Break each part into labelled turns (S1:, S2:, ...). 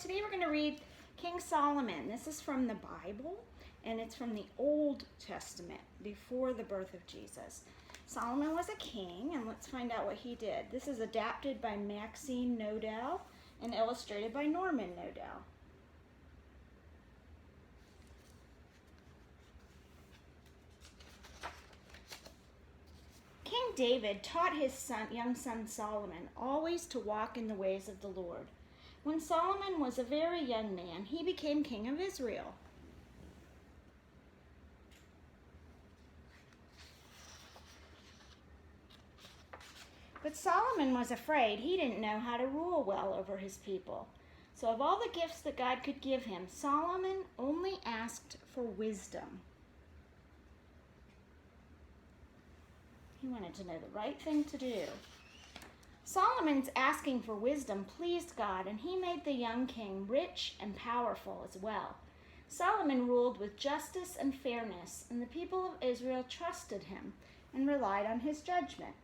S1: today we're going to read King Solomon. This is from the Bible, and it's from the Old Testament, before the birth of Jesus. Solomon was a king, and let's find out what he did. This is adapted by Maxine Nodell and illustrated by Norman Nodell. King David taught his young son Solomon always to walk in the ways of the Lord. When Solomon was a very young man, he became king of Israel. But Solomon was afraid. He didn't know how to rule well over his people. So of all the gifts that God could give him, Solomon only asked for wisdom. He wanted to know the right thing to do. Solomon's asking for wisdom pleased God, and he made the young king rich and powerful as well. Solomon ruled with justice and fairness, and the people of Israel trusted him and relied on his judgment.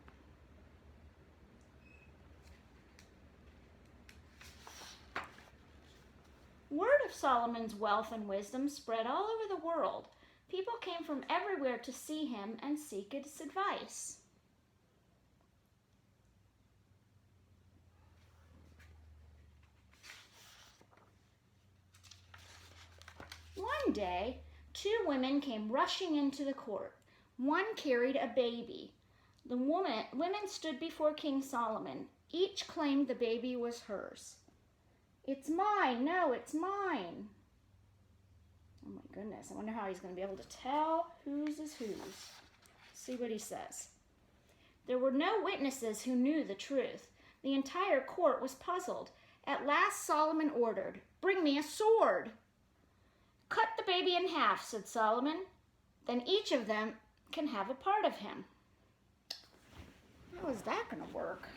S1: Word of Solomon's wealth and wisdom spread all over the world. People came from everywhere to see him and seek his advice. One day, two women came rushing into the court. One carried a baby. The women stood before King Solomon. Each claimed the baby was hers. "It's mine. No, it's mine." Oh my goodness, I wonder how he's going to be able to tell whose is whose. See what he says. There were no witnesses who knew the truth. The entire court was puzzled. At last Solomon ordered, "Bring me a sword." "Cut the baby in half," said Solomon. "Then each of them can have a part of him." How is that going to work?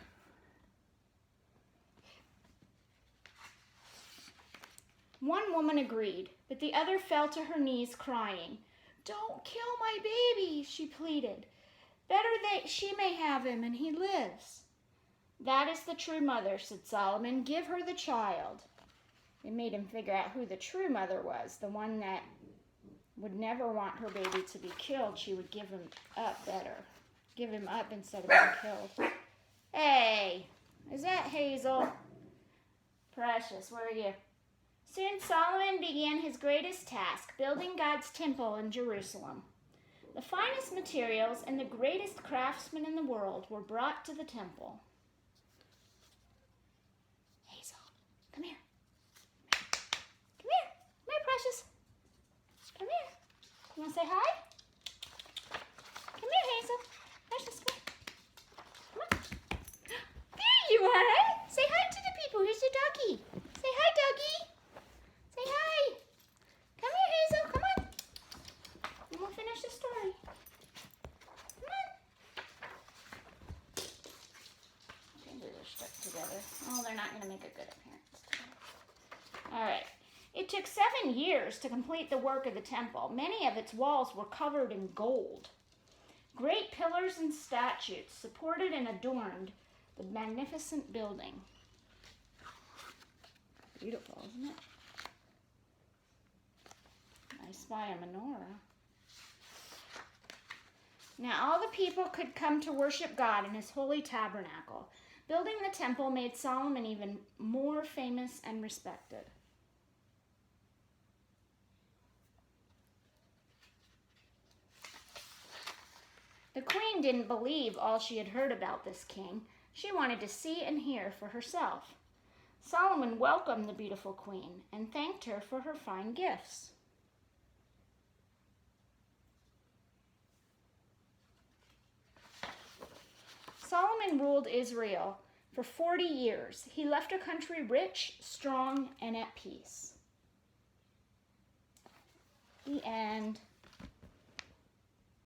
S1: One woman agreed, but the other fell to her knees crying. "Don't kill my baby," she pleaded. "Better that she may have him and he lives." "That is the true mother," said Solomon. "Give her the child." It made him figure out who the true mother was, the one that would never want her baby to be killed. She would give him up better. Give him up instead of being killed. Hey, is that Hazel? Precious, where are you? Soon Solomon began his greatest task, building God's temple in Jerusalem. The finest materials and the greatest craftsmen in the world were brought to the temple. Hazel, come here. Come here. Come here, Precious. Come here. You want to say hi? Come here, Hazel. Precious, come here. Come on. There you are. Say hi to the people. Here's your doggy. Say hi, doggy. Say hi. Come here, Hazel. Come on. And we'll finish the story. Come on. Fingers are stuck together. Oh, they're not going to make a good appearance today. All right. It took 7 years to complete the work of the temple. Many of its walls were covered in gold. Great pillars and statues supported and adorned the magnificent building. Beautiful, isn't it? I spy a menorah. Now all the people could come to worship God in his holy tabernacle. Building the temple made Solomon even more famous and respected. The queen didn't believe all she had heard about this king. She wanted to see and hear for herself. Solomon welcomed the beautiful queen and thanked her for her fine gifts. Solomon ruled Israel for 40 years. He left a country rich, strong, and at peace. The end.